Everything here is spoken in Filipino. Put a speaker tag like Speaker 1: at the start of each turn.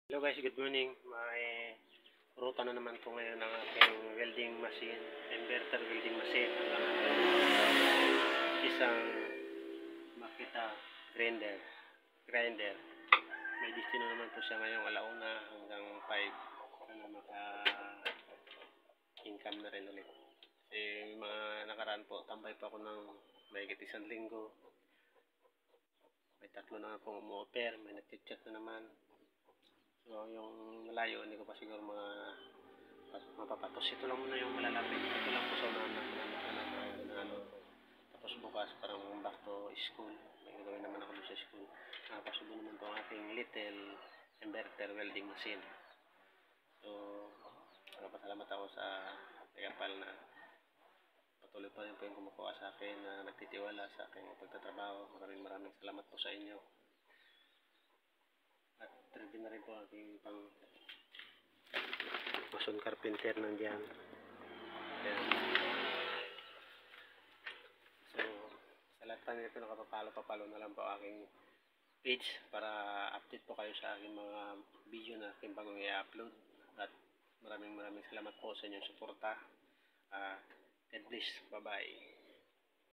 Speaker 1: Hello guys, good morning. May ruta na naman po ngayon ng aking welding machine, inverter welding machine. Isang Makita grinder. May destino naman po siya ngayong alauna hanggang 5 na maka-income na rin ulit. Kasi mga nakaraan po, tambay pa ako ng mahigit 1 linggo. May 3 na nga pong umu-offer, may nag-chat na naman. So, yung malayo, hindi ko pa siguro mapapatos. Ito lang muna yung malalapit. Ito lang po sa unahan na tapos bukas, parang back to school. May gagawin naman ako sa school. Napasubo naman po ang ating little inverter welding machine. So, nagpapasalamat ako sa Tegapal na patuloy pa rin po yung kumukuha sa akin, na nagtitiwala sa aking pagtatrabaho. Maraming salamat po sa inyo. At tribute na rin po aking pang mason carpenter nandiyan. So, sa lahat pa nito nakapapalo na lang po aking page para update po kayo sa aking mga video na aking bagong i-upload. At maraming salamat po sa inyong suporta. God bless. Bye-bye.